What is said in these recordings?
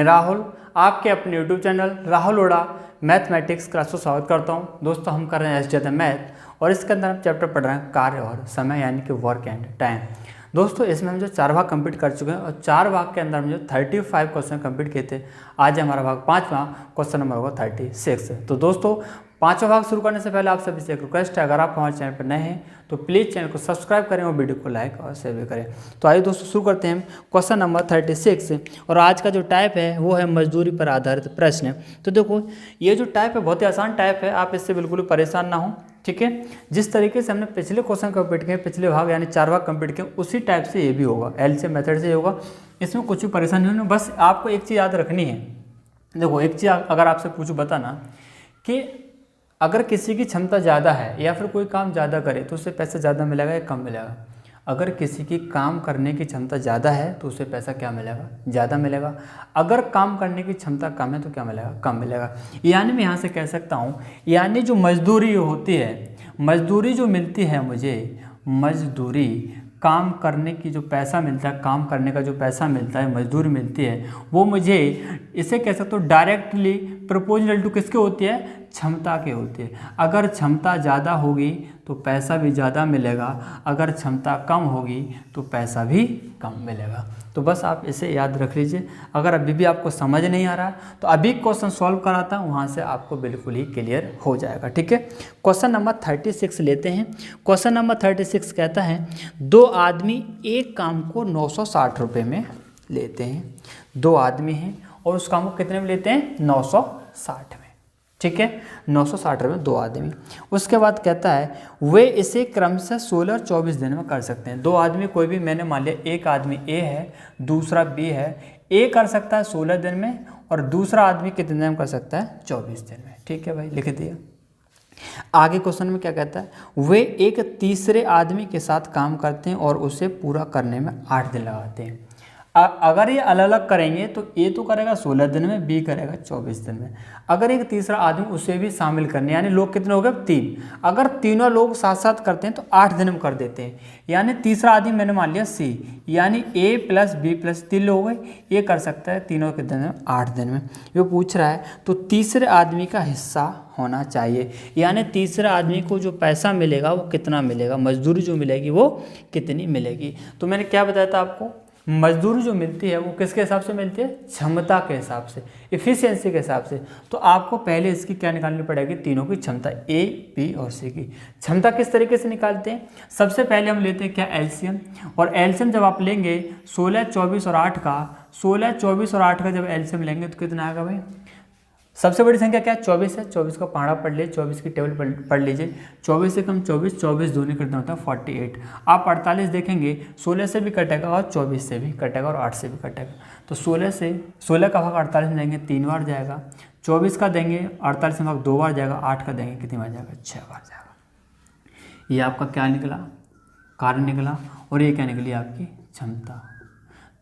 मैं राहुल आपके अपने यूट्यूब चैनल राहुल ओड़ा मैथमेटिक्स क्लास को स्वागत करता हूं। दोस्तों हम कर रहे हैं एसडीएम मैथ और इसके अंदर हम चैप्टर पढ़ रहे हैं कार्य और समय यानी कि वर्क एंड टाइम। दोस्तों इसमें हम जो 4 भाग कंप्लीट कर चुके हैं और 4 भाग के अंदर हम जो 35 क्वेश्चन कंप्लीट किए थे। आज हमारा भाग 5वां क्वेश्चन नंबर होगा 36। तो दोस्तों 5वां भाग शुरू करने से पहले आप सभी से एक रिक्वेस्ट है, अगर आप हमारे चैनल पर नए हैं तो प्लीज़ चैनल को सब्सक्राइब करें और वीडियो को लाइक और शेयर भी करें। तो आइए दोस्तों शुरू करते हैं क्वेश्चन नंबर 36 और आज का जो टाइप है वो है मजदूरी पर आधारित प्रश्न। तो देखो ये जो टाइप है बहुत ही आसान टाइप है, आप इससे बिल्कुल परेशान ना हो, ठीक है। जिस तरीके से हमने पिछले क्वेश्चन कंप्लीट किए, पिछले भाग यानी 4 भाग कंप्लीट किए, उसी टाइप से ये भी होगा, एलसीएम मेथड से होगा। इसमें कुछ भी परेशानी नहीं है, बस आपको एक चीज़ याद रखनी है। देखो एक चीज़ अगर आपसे पूछूँ बताना कि अगर किसी की क्षमता ज़्यादा है या फिर कोई काम ज़्यादा करे तो उसे पैसा ज़्यादा मिलेगा या कम मिलेगा। अगर किसी की काम करने की क्षमता ज़्यादा है तो उसे पैसा क्या मिलेगा, ज़्यादा मिलेगा। अगर काम करने की क्षमता कम है तो क्या मिलेगा, कम मिलेगा। यानी मैं यहाँ से कह सकता हूँ, यानी जो मजदूरी होती है, मजदूरी जो मिलती है मुझे, मजदूरी काम करने की जो पैसा मिलता है, काम करने का जो पैसा मिलता है, मजदूरी मिलती है, वो मुझे इसे कह सकते हो डायरेक्टली प्रोपोर्शनल टू किसके होती है, क्षमता के होती है। अगर क्षमता ज़्यादा होगी तो पैसा भी ज़्यादा मिलेगा, अगर क्षमता कम होगी तो पैसा भी कम मिलेगा। तो बस आप इसे याद रख लीजिए। अगर अभी भी आपको समझ नहीं आ रहा तो अभी क्वेश्चन सॉल्व कराता हूँ, वहाँ से आपको बिल्कुल ही क्लियर हो जाएगा, ठीक है। क्वेश्चन नंबर 36 लेते हैं। क्वेश्चन नंबर 36 कहता है 2 आदमी एक काम को 960 रुपये में लेते हैं। 2 आदमी हैं और उस काम को कितने में लेते हैं, 960 में, ठीक है। 960 रुपये 2 आदमी। उसके बाद कहता है वे इसे क्रमशः 16 और 24 दिन में कर सकते हैं। 2 आदमी कोई भी, मैंने मान लिया एक आदमी ए है, दूसरा बी है। ए कर सकता है 16 दिन में और दूसरा आदमी कितने दिन में कर सकता है, 24 दिन में, ठीक है भाई, लिख दिया। आगे क्वेश्चन में क्या कहता है, वे एक तीसरे आदमी के साथ काम करते हैं और उसे पूरा करने में 8 दिन लगाते हैं। अगर ये अलग अलग करेंगे तो ए तो करेगा 16 दिन में, बी करेगा 24 दिन में। अगर एक तीसरा आदमी उसे भी शामिल करने, यानी लोग कितने हो गए, 3। अगर तीनों लोग साथ साथ करते हैं तो 8 दिन में कर देते हैं। यानी तीसरा आदमी मैंने मान लिया सी, यानी ए प्लस बी प्लस 3 लोग हो गए, ये कर सकता है तीनों के दिन में 8 दिन में। ये पूछ रहा है तो तीसरे आदमी का हिस्सा होना चाहिए, यानी तीसरे आदमी को जो पैसा मिलेगा वो कितना मिलेगा, मजदूरी जो मिलेगी वो कितनी मिलेगी। तो मैंने क्या बताया था आपको, मजदूरी जो मिलती है वो किसके हिसाब से मिलती है, क्षमता के हिसाब से, इफिशियंसी के हिसाब से। तो आपको पहले इसकी क्या निकालनी पड़ेगी, तीनों की क्षमता, ए बी और सी की क्षमता। किस तरीके से निकालते हैं, सबसे पहले हम लेते हैं क्या, एलसीएम। और एलसीएम जब आप लेंगे 16, 24 और 8 का, 16, 24 और 8 का जब एलसीएम लेंगे तो कितना आएगा भाई, सबसे बड़ी संख्या क्या है, 24 है। 24 का पहाड़ा पढ़ लीजिए, 24 की टेबल पढ़ लीजिए। 24 से कम 24, 24 दूनी कितना होता है 48। आप 48 देखेंगे, 16 से भी कटेगा और 24 से भी कटेगा और 8 से भी कटेगा। तो 16 का भाग 48 में देंगे 3 बार जाएगा, 24 का देंगे 48 में भाग 2 बार जाएगा, 8 का देंगे कितनी बार जाएगा, 6 बार जाएगा। ये आपका क्या निकला, कार्य निकला, और ये क्या निकली आपकी क्षमता।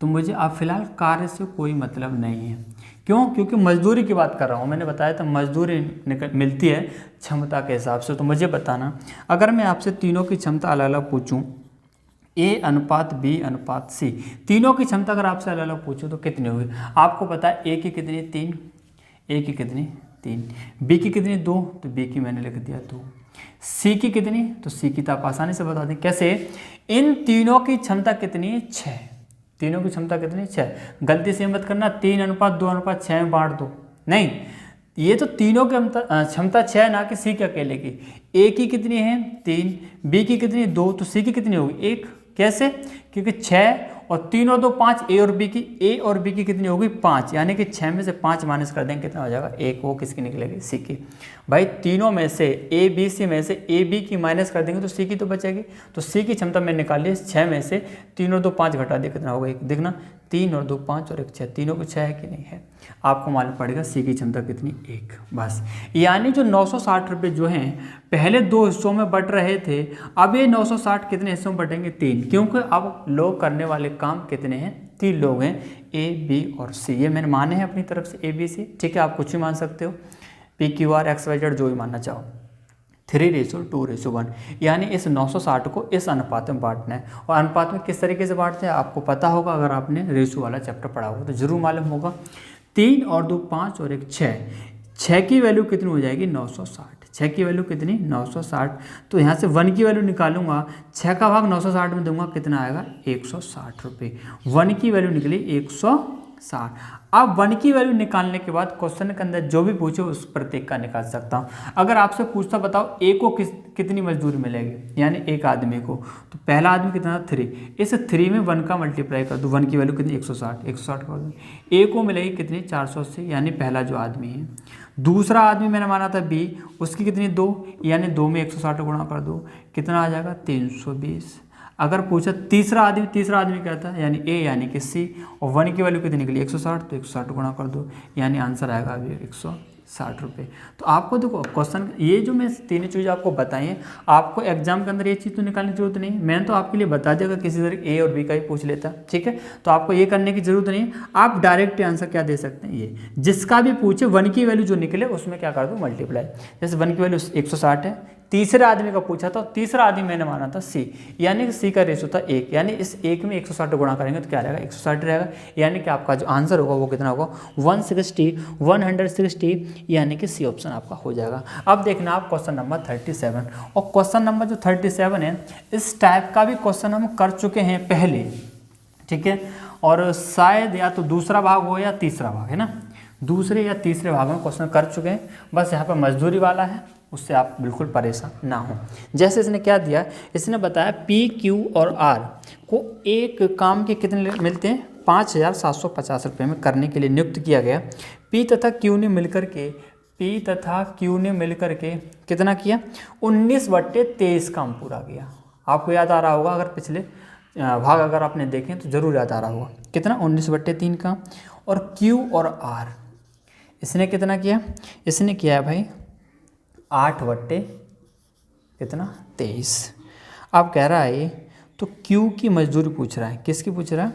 तो मुझे अब फिलहाल कार्य से कोई मतलब नहीं है, क्यों, क्योंकि मजदूरी की बात कर रहा हूँ। मैंने बताया था मजदूरी मिलती है क्षमता के हिसाब से। तो मुझे बताना, अगर मैं आपसे तीनों की क्षमता अलग अलग पूछूं, ए अनुपात बी अनुपात सी, तीनों की क्षमता अगर आपसे अलग अलग पूछूं तो कितनी होगी। आपको पता है ए की कितनी 3, ए की कितनी 3, बी की कितनी 2, तो बी की मैंने लिख दिया 2, सी की कितनी, तो सी की तो आप आसानी से बता दें। कैसे, इन तीनों की क्षमता कितनी है, 6। तीनों की क्षमता कितनी, 6। गलती से मत करना 3 अनुपात 2 अनुपात 6 में बांट दो, नहीं, ये तो तीनों की क्षमता 6 ना कि सी के अकेले की। ए की कितनी है 3, बी की कितनी 2, तो सी की कितनी होगी 1। कैसे, क्योंकि 6 और 3 और 2 5, ए और बी की कितनी होगी 5, यानी कि 6 में से 5 माइनस कर देंगे कितना हो जाएगा 1। वो किसकी निकलेगी, सी की। भाई तीनों में से ए बी सी में से ए बी की माइनस कर देंगे तो सी की तो बचेगी। तो सी की क्षमता मैंने निकाली है 6 में से 3 और 2 5 घटा दिया, कितना होगा 1। देखना 3 और 2 5 और 1 6, तीनों को 6 है कि नहीं है, आपको मालूम पड़ेगा सी की क्षमता कितनी, 1 बस। यानी जो 960 रुपये जो हैं पहले 2 हिस्सों में बट रहे थे, अब ये 960 कितने हिस्सों में बटेंगे, 3, क्योंकि अब लोग करने वाले काम कितने हैं, 3 लोग हैं, ए बी और सी। ये मैंने माने हैं अपनी तरफ से ए बी सी, ठीक है। आप कुछ भी मान सकते हो, P Q R X Y Z जो भी मानना चाहो। 3:2:1, यानी इस 960 को इस अनुपात में बांटना है। और अनुपात में किस तरीके से बांटते हैं आपको पता होगा, अगर आपने रेशो वाला चैप्टर पढ़ा होगा तो जरूर मालूम होगा। 3 और 2 5 और 1 6, 6 की वैल्यू कितनी हो जाएगी 960, 6 की वैल्यू कितनी 960। तो यहाँ से 1 की वैल्यू निकालूंगा, 6 का भाग 960 में दूंगा, कितना आएगा 160 रुपये। 1 की वैल्यू निकली 160। अब 1 की वैल्यू निकालने के बाद क्वेश्चन के अंदर जो भी पूछे उस प्रत्येक का निकाल सकता हूँ। अगर आपसे पूछता बताओ ए को कितनी मजदूरी मिलेगी, यानी एक आदमी को, तो पहला आदमी कितना 3, इस 3 में 1 का मल्टीप्लाई कर दो, 1 की वैल्यू कितनी 160, 160 कर दो, ए को मिलेगी कितनी 480, यानी पहला जो आदमी है। दूसरा आदमी मैंने माना था बी, उसकी कितनी 2, यानी 2 में 160 गुणा कर दो, कितना आ जाएगा 320। अगर पूछा तीसरा आदमी कहता है यानी ए यानी कि सी, और 1 की वैल्यू कितनी निकली 160, तो 160 गुणा कर दो, यानी आंसर आएगा अभी 160 रुपये। तो आपको देखो क्वेश्चन, ये जो मैं तीनों चीज़ आपको बताई हैं, आपको एग्जाम के अंदर ये चीज़ तो निकालने की जरूरत नहीं है, मैंने तो आपके लिए बता दिया, अगर किसी तरह ए और बी का ही पूछ लेता, ठीक है, तो आपको ये करने की जरूरत नहीं है। आप डायरेक्ट आंसर क्या दे सकते हैं, ये जिसका भी पूछे 1 की वैल्यू जो निकले उसमें क्या कर दो मल्टीप्लाई। जैसे 1 की वैल्यू 160 है, तीसरे आदमी का पूछा था, तीसरा आदमि मैंने माना था सी, यानी कि सी का रेशो था 1, यानी इस 1 में 160 गुणा करेंगे तो क्या रहेगा 160 रहेगा, यानी कि आपका जो आंसर होगा वो कितना होगा 160, यानी कि सी ऑप्शन आपका हो जाएगा। अब देखना आप क्वेश्चन नंबर 37, और क्वेश्चन नंबर जो 37 है, इस टाइप का भी क्वेश्चन हम कर चुके हैं पहले, ठीक है, और शायद या तो दूसरा भाग हो या तीसरा भाग, है ना, दूसरे या तीसरे भाग में क्वेश्चन कर चुके हैं। बस यहाँ पर मजदूरी वाला है, उससे आप बिल्कुल परेशान ना हो। जैसे इसने क्या दिया, इसने बताया पी क्यू और आर को एक काम के कितने मिलते हैं 5750 रुपये में करने के लिए नियुक्त किया गया। पी तथा क्यू ने मिलकर के कितना किया 19/23 काम पूरा किया। आपको याद आ रहा होगा, अगर पिछले भाग अगर आपने देखें तो ज़रूर याद आ रहा होगा, कितना 19/3 का। और क्यू और आर इसने कितना किया, इसने किया है भाई 8/23। अब कह रहा है तो क्यू की मजदूरी पूछ रहा है, किसकी पूछ रहा है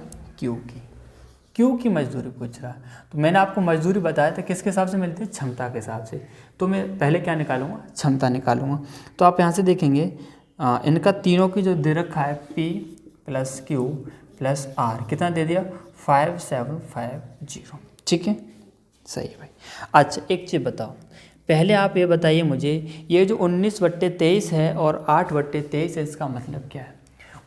क्यू की मजदूरी पूछ रहा है। तो मैंने आपको मजदूरी बताया था किसके हिसाब से मिलती है, क्षमता के हिसाब से। तो मैं पहले क्या निकालूंगा, क्षमता निकालूंगा। तो आप यहाँ से देखेंगे इनका तीनों की जो दे रखा है P + Q + R कितना दे दिया 5750, ठीक है, सही है भाई। अच्छा एक चीज़ बताओ, पहले आप ये बताइए मुझे, ये जो 19/23 है और 8/23 है, इसका मतलब क्या है।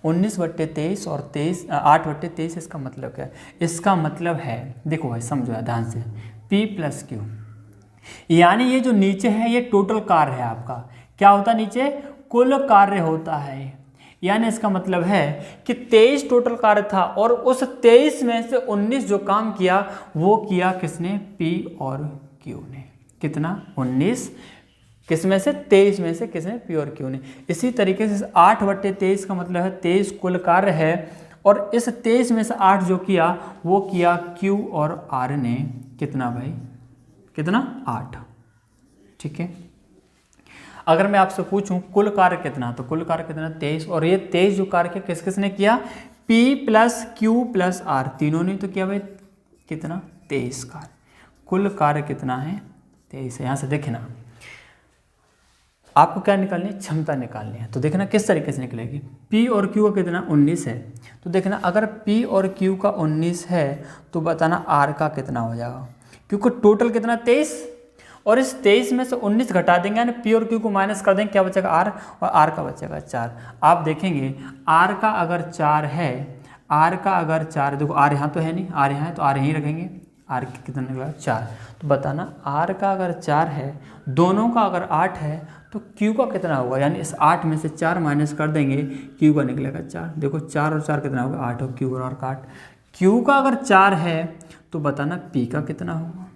19/23 और 8/23 इसका मतलब क्या है, इसका मतलब है, देखो भाई समझो ध्यान से, P + Q, यानी ये जो नीचे है ये टोटल कार्य है आपका, क्या होता है नीचे कुल कार्य होता है, यानी इसका मतलब है कि 23 टोटल कार्य था और उस 23 में से 19 जो काम किया वो किया किसने, P और Q ने। कितना 19 किस में से 23 में से किसने, P और Q ने। इसी तरीके से 8/23 का मतलब है 23 कुल कार्य है और इस 23 में से 8 जो किया वो किया Q और R ने। कितना भाई, कितना 8, ठीक है। अगर मैं आपसे पूछूं कुल कार्य कितना, तो कुल कार्य कितना 23, और ये 23 जो कार्य किस किसने किया, P + Q + R तीनों ने तो किया भाई, कितना 23 कार्य। कुल कार्य कितना है 23 है। यहाँ से देखना आपको क्या निकालनी है, क्षमता निकालनी है। तो देखना किस तरीके से निकलेगी, P और Q का कितना 19 है, तो देखना अगर P और Q का 19 है तो बताना R का कितना हो जाएगा, क्योंकि टोटल कितना 23 और इस 23 में से 19 घटा देंगे यानी P और Q को माइनस कर देंगे, क्या बचेगा R, और R का बचेगा 4। आप देखेंगे R का अगर 4 है, R का अगर 4, देखो R यहाँ तो है नहीं, R यहाँ है तो R यहीं रखेंगे, R कितना निकला 4। तो बताना R का अगर 4 है, दोनों का अगर 8 है तो Q का कितना होगा, यानी इस 8 में से 4 माइनस कर देंगे, Q का निकलेगा 4। देखो 4 और 4 कितना होगा 8, और Q और R का 8। Q का अगर 4 है तो बताना P का कितना होगा।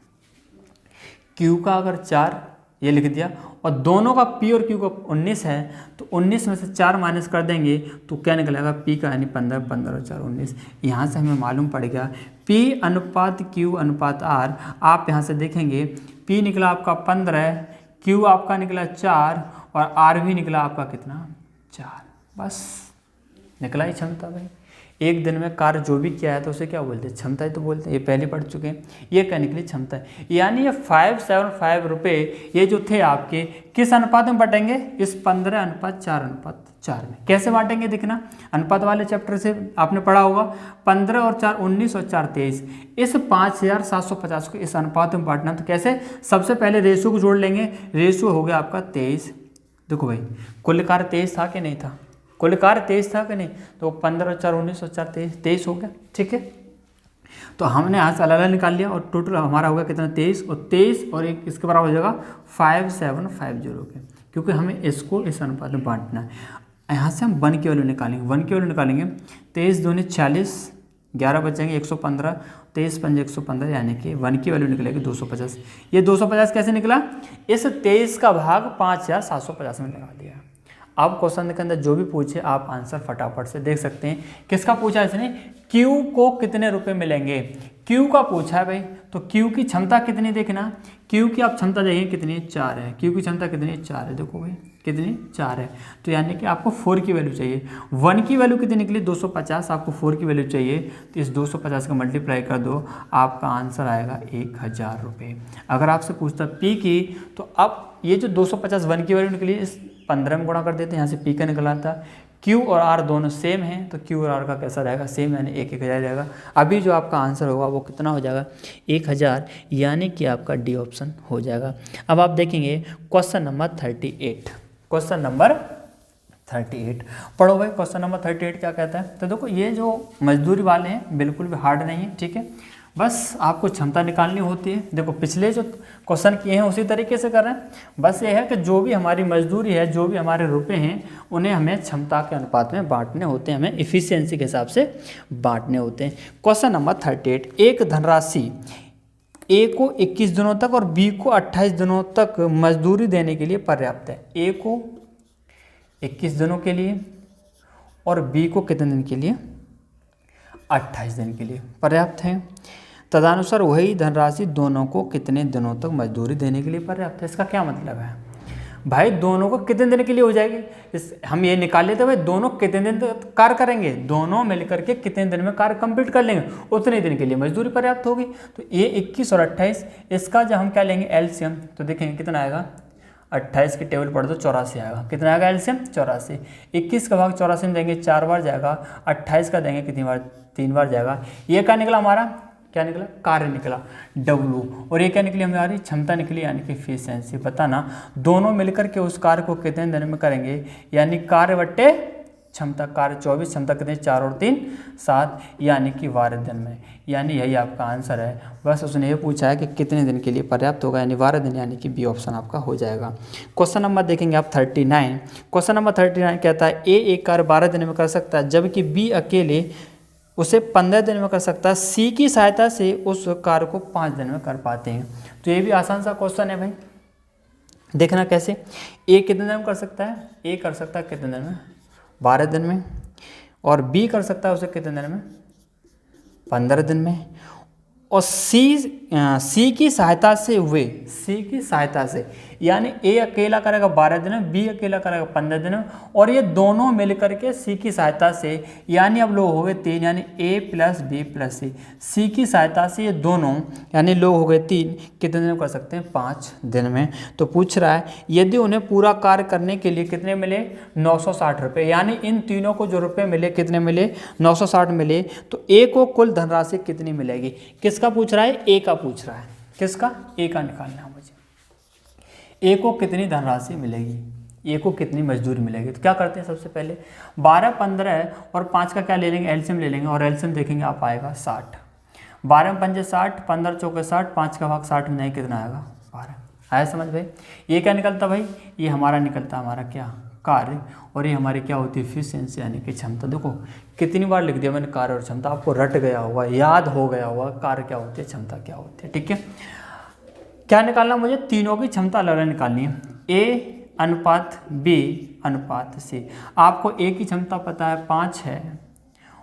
Q का अगर 4 ये लिख दिया, और दोनों का P और Q का 19 है तो 19 में से 4 माइनस कर देंगे तो क्या निकलेगा P का, यानी 15, 15 और 4 19। यहाँ से हमें मालूम पड़ गया P अनुपात Q अनुपात R। आप यहाँ से देखेंगे P निकला आपका 15, Q आपका निकला 4 और R भी निकला आपका कितना 4। बस निकला ही क्षमता भाई। एक दिन में कार्य जो भी किया है तो उसे क्या बोलते हैं, क्षमता ही तो बोलते हैं, ये पहले पढ़ चुके हैं। ये क्या निकली क्षमता है, यानी ये 575 रुपये ये जो थे आपके किस अनुपात में बटेंगे, इस 15/4 4 में। कैसे बांटेंगे देखना, अनुपात वाले चैप्टर से आपने पढ़ा होगा 15 और 4 19 और 4 23। इस 5750 को इस अनुपात में बांटना, तो कैसे, सबसे पहले रेशो को जोड़ लेंगे। रेशो हो गया आपका 23। देखो भाई कुल कार्य 23 था कि नहीं था, कुल कार्य 23 था कि नहीं, तो 15 और 4 19 और 4 23 हो गया। ठीक है, तो हमने यहाँ से अलग अलग निकाल लिया और टोटल हमारा होगा कितना 23 और एक इसके बराबर हो जाएगा 5750 के, क्योंकि हमें इसको इस अनुपात में बांटना है। यहाँ से हम 1 की वैल्यू निकालेंगे, 1 की वैल्यू निकालेंगे 23 दूनी 40, 11 बचेंगे 115, 23 पंजे 115, यानी कि 1 की वैल्यू निकलेगी 250। ये 250 कैसे निकला, इस 23 का भाग 5750 में लगा दिया। अब क्वेश्चन के अंदर जो भी पूछे आप आंसर फटाफट से देख सकते हैं। किसका पूछा इसने, Q को कितने रुपए मिलेंगे, Q का पूछा है भाई, तो Q की क्षमता कितनी देखना, Q की आप क्षमता देखें कितनी, 4 है। Q की क्षमता कितनी, 4 है। देखो भाई कितनी, 4 है, तो यानी कि आपको 4 की वैल्यू चाहिए। 1 की वैल्यू कितनी निकली, 250, आपको 4 की वैल्यू चाहिए, तो इस 250 का मल्टीप्लाई कर दो, आपका आंसर आएगा 1000 रुपये। अगर आपसे पूछता P की, तो अब ये जो 250 1 की वैल्यू निकली, इस 15 में गुणा कर देते हैं, यहाँ से P का निकला था। Q और R दोनों सेम हैं, तो Q और R का कैसा रहेगा, सेम, यानी 1000 रहेगा। अभी जो आपका आंसर होगा वो कितना हो जाएगा, 1000, यानी कि आपका डी ऑप्शन हो जाएगा। अब आप देखेंगे क्वेश्चन नंबर 38, क्वेश्चन नंबर 38 पढ़ो भाई। क्वेश्चन नंबर 38 क्या कहता है, तो देखो ये जो मजदूरी वाले हैं बिल्कुल भी हार्ड नहीं है। ठीक है, बस आपको क्षमता निकालनी होती है। देखो पिछले जो क्वेश्चन किए हैं उसी तरीके से कर रहे हैं, बस ये है कि जो भी हमारी मजदूरी है, जो भी हमारे रुपए हैं, उन्हें हमें क्षमता के अनुपात में बांटने होते हैं, हमें इफिशियंसी के हिसाब से बांटने होते हैं। क्वेश्चन नंबर 38, एक धनराशि ए को 21 दिनों तक और बी को 28 दिनों तक मजदूरी देने के लिए पर्याप्त है। ए को 21 दिनों के लिए और बी को कितने दिन के लिए, 28 दिन के लिए पर्याप्त है। तदनुसार वही धनराशि दोनों को कितने दिनों तक मजदूरी देने के लिए पर्याप्त है। इसका क्या मतलब है भाई, दोनों को कितने दिन के लिए हो जाएगी, हम ये निकाल लेते भाई दोनों कितने दिन तक कार्य करेंगे, दोनों मिलकर के कितने दिन में कार्य कंप्लीट कर लेंगे, उतने दिन के लिए मजदूरी पर्याप्त होगी। तो ये 21 और 28, इसका जब हम क्या लेंगे एलसीएम, तो देखेंगे कितना आएगा, 28 की टेबल पढ़ दो 84 आएगा। कितना आएगा एलसीएम, 84। 21 का भाग 84 में देंगे 4 बार जाएगा, 28 का देंगे कितनी बार, 3 बार जाएगा। ये क्या निकला हमारा, क्या निकला, कार्य निकला W, और ये क्या निकली हमारी क्षमता निकली, यानी कि एफिशिएंसी। बताना दोनों मिलकर के उस कार्य को कितने दिन में करेंगे, यानी कार्य बट्टे क्षमता, कार्य 24, क्षमता कितनी 4 और 3 7, यानी कि 12 दिन में, यानी यही आपका आंसर है। बस उसने ये पूछा है कि कितने दिन के लिए पर्याप्त होगा, यानी 12 दिन, यानी कि बी ऑप्शन आपका हो जाएगा। क्वेश्चन नंबर देखेंगे आप 39, क्वेश्चन नंबर 39 कहता है ए एक कार्य 12 दिन में कर सकता है, जबकि बी अकेले उसे 15 दिन में कर सकता है। सी की सहायता से उस कार्य को 5 दिन में कर पाते हैं। तो ये भी आसान सा क्वेश्चन है भाई, देखना कैसे। ए कितने दिन में कर सकता है, ए कर सकता है कितने दिन में, 12 दिन में, और बी कर सकता है उसे कितने दिन में, 15 दिन में, और सी की सहायता से वे, सी की सहायता से, यानी ए अकेला करेगा 12 दिन में, बी अकेला करेगा 15 दिन में, और ये दोनों मिलकर के सी की सहायता से, यानी अब लोग हो गए 3, यानी ए प्लस बी प्लस सी, सी की सहायता से ये दोनों यानी लोग हो गए 3, कितने दिन में कर सकते हैं, 5 दिन में। तो पूछ रहा है यदि उन्हें पूरा कार्य करने के लिए कितने मिले, 960 रुपये, यानी इन तीनों को जो रुपये मिले कितने मिले, 960 मिले, तो ए को कुल धनराशि कितनी मिलेगी। किसका पूछ रहा है, ए का पूछ रहा है, किसका, ए का निकालना है मुझे। ए को कितनी धनराशि मिलेगी, ए को कितनी मजदूरी मिलेगी। तो क्या करते हैं, सबसे पहले 12 15 और 5 का क्या ले लेंगे, एलसीएम ले लेंगे, और एलसीएम देखेंगे आप आएगा 60। 12 पंजे 60, 15 चौके 60, 5 का भाग 60 में नहीं, कितना आएगा 12। आया समझ भाई। ये क्या निकलता भाई, ये हमारा निकलता हमारा क्या, कार्य, और ये हमारी क्या होती है, एफिशिएंसी, यानी कि क्षमता। देखो कितनी बार लिख दिया मैंने कार्य और क्षमता, आपको रट गया होगा, याद हो गया होगा कार्य क्या होती है, क्षमता क्या होती है। ठीक है, क्या निकालना मुझे, तीनों की क्षमता अलग अलग निकालनी है, ए अनुपात बी अनुपात सी। आपको ए की क्षमता पता है 5 है,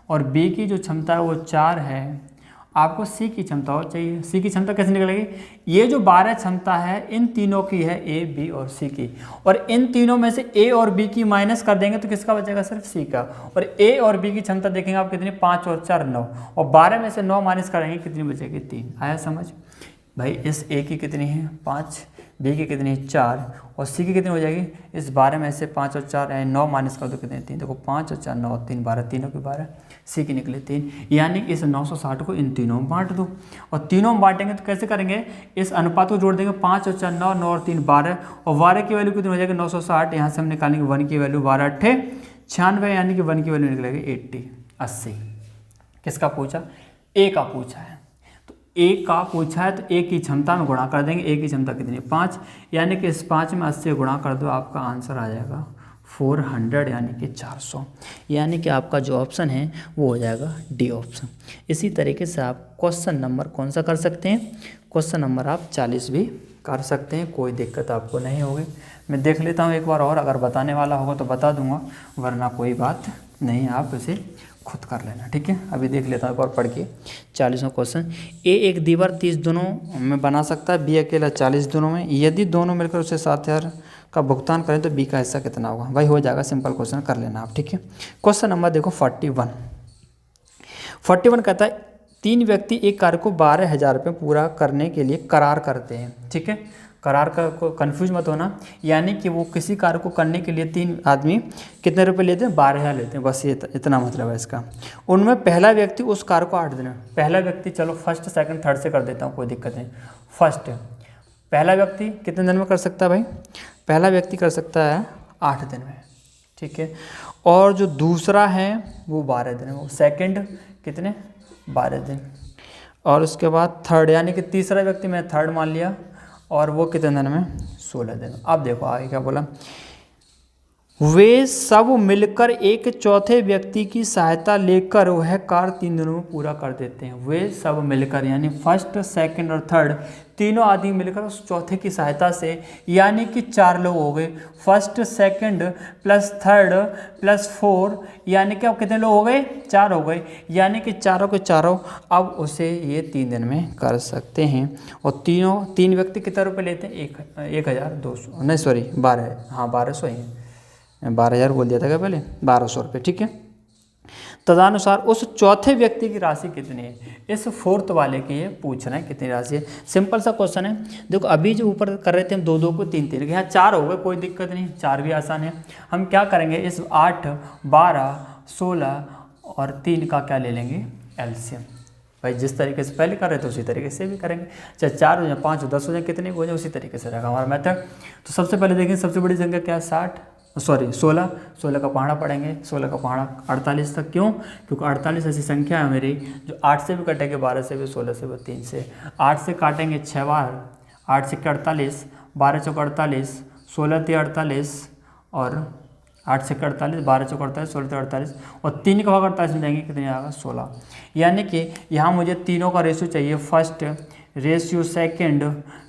और बी की जो क्षमता है वो 4 है, आपको सी की क्षमता और चाहिए। सी की क्षमता कैसे निकलेगी, ये जो 12 क्षमता है इन तीनों की है, ए बी और सी की, और इन तीनों में से ए और बी की माइनस कर देंगे तो किसका बचेगा, सिर्फ सी का। और ए और बी की क्षमता देखेंगे आप कितनी, 5 और 4 9, और 12 में से 9 माइनस करेंगे कितनी बचेगी, 3। आया समझ भाई। इस ए की कितनी है 5, बी की कितनी 4 और सी की कितनी हो जाएगी, इस 12 में से 5 और 4 9 माइनस कर दो कितने 3, देखो 5 और 4 9 3 12, तीनों की 12, सी की निकले 3, यानी कि इस 960 को इन तीनों में बांट दो। और तीनों में बांटेंगे तो कैसे करेंगे, इस अनुपात को जोड़ देंगे, 5 और 4 9, 9 और 3 12, और 12 की वैल्यू कितनी हो जाएगी 960, यहाँ से हम निकालेंगे 1 की वैल्यू 12 8 96, यानी कि 1 की वैल्यू निकलेगी 80। किसका पूछा, ए का पूछा है, तो ए का पूछा है तो ए की क्षमता में गुणा कर देंगे, ए की क्षमता कितनी 5, यानी कि इस 5 में 80 गुणा कर दो, आपका आंसर आ जाएगा 400 यानी कि 400, यानी कि आपका जो ऑप्शन है वो हो जाएगा डी ऑप्शन। इसी तरीके से आप क्वेश्चन नंबर कौन सा कर सकते हैं, क्वेश्चन नंबर आप 40 भी कर सकते हैं, कोई दिक्कत आपको नहीं होगी। मैं देख लेता हूँ एक बार और, अगर बताने वाला होगा तो बता दूंगा, वरना कोई बात नहीं, आप इसे खुद कर लेना, ठीक है। अभी देख लेता हूँ एक बार पढ़ के 40वां क्वेश्चन। ए एक दीवार 30 दिनों में बना सकता है, बी अकेला 40 दिनों में, यदि दोनों मिलकर उसे 7000 का भुगतान करें तो बी का हिस्सा कितना होगा। भाई हो जाएगा, सिंपल क्वेश्चन कर लेना आप, ठीक है। क्वेश्चन नंबर देखो 41 कहता है 3 व्यक्ति एक कार्य को 12,000 रुपये पूरा करने के लिए करार करते हैं, ठीक है। करार का कंफ्यूज मत होना, यानी कि वो किसी कार्य को करने के लिए 3 आदमी कितने रुपए लेते हैं, 12,000 लेते हैं, बस ये इतना मतलब है इसका। उनमें पहला व्यक्ति उस कार्य को 8 दिन में, पहला व्यक्ति चलो फर्स्ट सेकंड थर्ड से कर देता हूँ, कोई दिक्कत नहीं। फर्स्ट पहला व्यक्ति कितने दिन में कर सकता है भाई, पहला व्यक्ति कर सकता है 8 दिन में, ठीक है। और जो दूसरा है वो 12 दिन में, वो सेकंड कितने 12 दिन, और उसके बाद थर्ड यानी कि तीसरा व्यक्ति मैं थर्ड मान लिया, और वो कितने दिन में 16 दिन। अब देखो आगे क्या बोला, वे सब मिलकर एक चौथे व्यक्ति की सहायता लेकर वह कार्य 3 दिनों में पूरा कर देते हैं। वे सब मिलकर यानी फर्स्ट सेकंड और थर्ड तीनों आदमी मिलकर उस चौथे की सहायता से, यानी कि 4 लोग हो गए, first second plus third plus 4, यानी कि अब कितने लोग हो गए 4 हो गए, यानी कि चारों के चारों अब उसे ये 3 दिन में कर सकते हैं। और तीन व्यक्ति कितने रुपये लेते हैं, 1200 नहीं सॉरी 12, हाँ 1200 ही है, 12,000 बोल दिया था क्या पहले, 1200 रुपये, ठीक है। तदनुसार उस चौथे व्यक्ति की राशि कितनी है, इस फोर्थ वाले की ये पूछ रहे हैं कितनी राशि है। सिंपल सा क्वेश्चन है, देखो अभी जो ऊपर कर रहे थे हम 2 2 को 3 3, यहाँ 4 हो गए, कोई दिक्कत नहीं, 4 भी आसान है। हम क्या करेंगे, इस 8 12 16 और 3 का क्या ले लेंगे एलसीएम। भाई जिस तरीके से पहले कर रहे थे उसी तरीके से भी करेंगे, चाहे 4 हो जाए 5 हो 10 हो जाए कितने हो जाए, उसी तरीके से रहेगा हमारा मेथड। तो सबसे पहले देखें सबसे बड़ी संख्या क्या है 16 का पहाड़ा पढ़ेंगे, 16 का पहाड़ा 48 तक, क्यों, क्योंकि 48 ऐसी संख्या है मेरी जो 8 से भी कटेंगे, 12 से भी, 16 से भी, 3 से। 8 से काटेंगे 6 बार, 8 से 48, 12 चौक 48, 16 3 48, और 8 से 48, 12 चौक 48, 16 3 48, और 3 का भाग 48 में जाएंगे कितने आएगा 16। यानी कि यहाँ मुझे तीनों का रेशियो चाहिए, first ratio second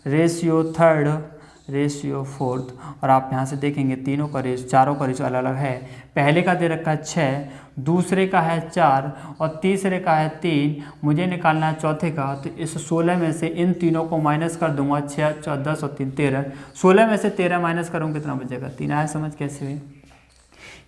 ratio third ratio fourth, और आप यहाँ से देखेंगे तीनों का रेशियो, चारों का रेशियो अलग अलग है। पहले का दे रखा है 6, दूसरे का है 4, और तीसरे का है 3, मुझे निकालना है चौथे का। तो इस 16 में से इन तीनों को माइनस कर दूंगा, 6 4 10 और 3 13, 16 में से 13 माइनस करूँगा कितना बचेगा 3। आया समझ कैसे हुई,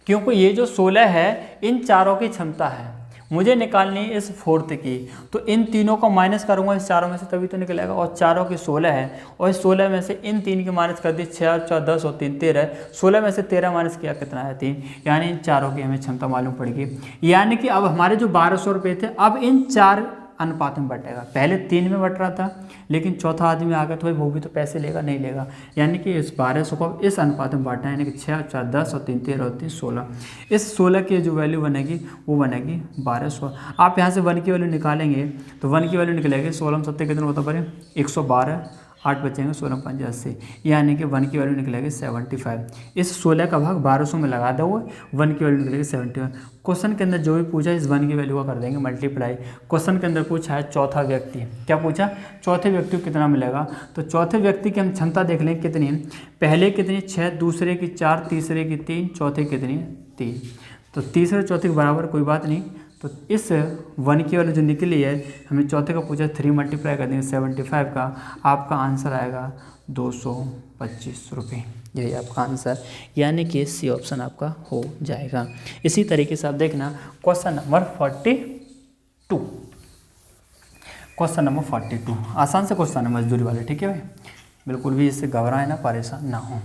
क्योंकि ये जो 16 है इन चारों की क्षमता है, मुझे निकालनी है इस फोर्थ की, तो इन तीनों को माइनस करूंगा इस चारों में से तभी तो निकलेगा, और चारों की 16 है, और इस 16 में से इन 3 की माइनस कर दी, 6 4 10 और 3 13, 16 में से 13 माइनस किया कितना है 3, यानी इन चारों की हमें क्षमता मालूम पड़ेगी। यानी कि अब हमारे जो 1200 रुपये थे अब इन 4 अनुपात में बटेगा, पहले 3 में बट रहा था लेकिन चौथा आदमी आ गया तो भाई वो भी तो पैसे लेगा, नहीं लेगा, यानी कि इस 1200 को इस अनुपात में बांटना है, यानी कि 6 4 10 और 3 13 और 3 16। इस 16 की जो वैल्यू बनेगी वो बनेगी 1200। आप यहाँ से 1 की वैल्यू निकालेंगे तो 1 की वैल्यू निकलेगी 16 7 कितने होता पड़े 112, 8 बचेंगे 16 5 80, यानी कि 1 की वैल्यू निकलेगी 75। इस 16 का भाग 1200 में लगा दो, 1 की वैल्यू निकलेगी 75। क्वेश्चन के अंदर जो भी पूछा इस 1 की वैल्यू का कर देंगे मल्टीप्लाई। क्वेश्चन के अंदर पूछा है चौथा व्यक्ति, क्या पूछा, चौथे व्यक्ति को कितना मिलेगा, तो चौथे व्यक्ति की हम क्षमता देख लें कितनी है, पहले कितनी 6, दूसरे की 4, तीसरे की 3, चौथे कितनी 3, तो तीसरे चौथे के बराबर कोई बात नहीं। तो इस 1 की वैल्यू जो निकली है, हमें चौथे का पूछा 3 मल्टीप्लाई कर देंगे 75 का, आपका आंसर आएगा 225 रुपये, यही आपका आंसर, यानी कि सी ऑप्शन आपका हो जाएगा। इसी तरीके से आप देखना क्वेश्चन नंबर 42, क्वेश्चन नंबर 42 आसान से क्वेश्चन है मजदूरी वाले, ठीक है भाई। बिल्कुल भी इससे घबराएं ना, परेशान ना हो।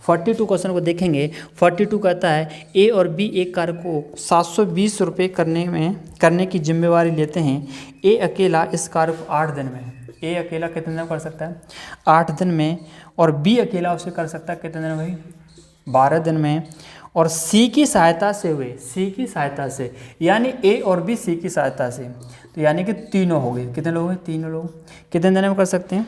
42 क्वेश्चन को देखेंगे। 42 कहता है ए और बी एक कार्य को 720 रुपये करने की जिम्मेवारी लेते हैं। ए अकेला इस कार्य को 8 दिन में, ए अकेला कितने दिन कर सकता है? 8 दिन में। और बी अकेला उसे कर सकता है कितने दिन भाई? 12 दिन में। और सी की सहायता से हुए, सी की सहायता से, यानी ए और बी सी की सहायता से, तो यानी कि तीनों हो गए। कितने लोग हैं? तीनों लोग कितने दिन में कर सकते हैं?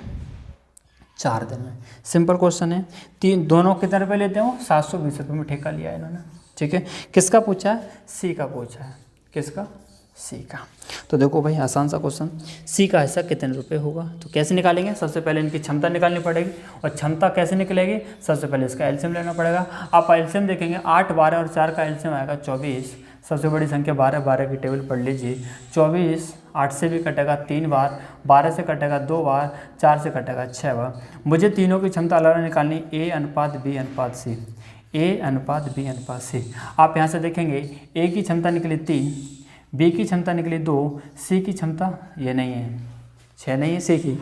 4 दिन में। सिंपल क्वेश्चन है। तीन दोनों कितने रुपये लेते हैं? वो 720 रुपये में ठेका लिया है इन्होंने। ठीक है, किसका पूछा है? सी का पूछा है। किसका? सी का। तो देखो भाई आसान सा क्वेश्चन, सी का हिस्सा कितने रुपए होगा? तो कैसे निकालेंगे? सबसे पहले इनकी क्षमता निकालनी पड़ेगी। और क्षमता कैसे निकलेगी? सबसे पहले इसका एलसीएम लेना पड़ेगा। आप एलसीएम देखेंगे 8, 12 और 4 का एलसीएम आएगा 24। सबसे बड़ी संख्या 12, 12 की टेबल पढ़ लीजिए। 24 8 से भी कटेगा 3 बार, 12 से कटेगा 2 बार, 4 से कटेगा 6 बार। मुझे तीनों की क्षमता अलग अलग निकालनी, ए अनुपात बी अनुपात सी, ए अनुपात बी अनुपात सी। आप यहाँ से देखेंगे ए की क्षमता निकली 3, बी की क्षमता निकली 2, सी की क्षमता ये नहीं है 6 नहीं है, सी की।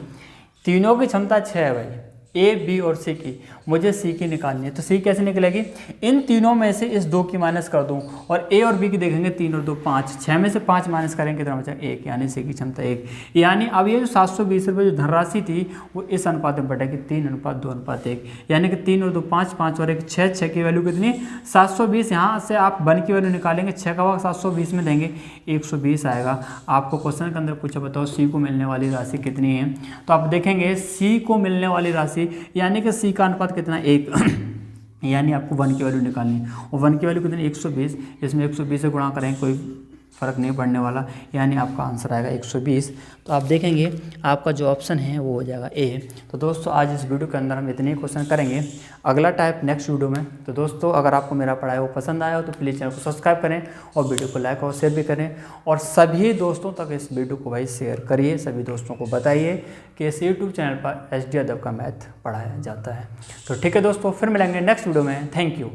तीनों की क्षमता 6 है भाई, ए बी और सी की। मुझे सी की निकालनी है, तो सी कैसे निकलेगी? इन तीनों में से इस 2 की माइनस कर दूं, और ए और बी की देखेंगे 3 और 2 5, 6 में से 5 माइनस करेंगे कितना बचा? 1, यानी सी की क्षमता 1। यानी अब ये जो 720 रुपये जो धनराशि थी वो इस अनुपात में बटेगी 3:2:1, यानी कि 3 और 2 5, 5 और 1 6, 6 की वैल्यू कितनी? 720। यहाँ से आप 1 की वैल्यू निकालेंगे, 6 का भाग 720 में देंगे, 120 आएगा। आपको क्वेश्चन के अंदर पूछा बताओ सी को मिलने वाली राशि कितनी है? तो आप देखेंगे सी को मिलने वाली राशि, यानी कि सी का अनुपात कितना? 1 यानी आपको 1 की वैल्यू निकालनी है। और 1 की वैल्यू कितनी? 120। इसमें 120 से गुणा करेंगे, कोई फ़र्क नहीं पड़ने वाला, यानी आपका आंसर आएगा 120। तो आप देखेंगे आपका जो ऑप्शन है वो हो जाएगा ए। तो दोस्तों आज इस वीडियो के अंदर हम इतने ही क्वेश्चन करेंगे, अगला टाइप नेक्स्ट वीडियो में। तो दोस्तों अगर आपको मेरा पढ़ाया वो पसंद आया हो तो प्लीज़ चैनल को सब्सक्राइब करें और वीडियो को लाइक और शेयर भी करें। और सभी दोस्तों तक इस वीडियो को भाई शेयर करिए, सभी दोस्तों को बताइए कि इस यूट्यूब चैनल पर एचडी यादव का मैथ पढ़ाया जाता है। तो ठीक है दोस्तों, फिर मिलेंगे नेक्स्ट वीडियो में। Thank you.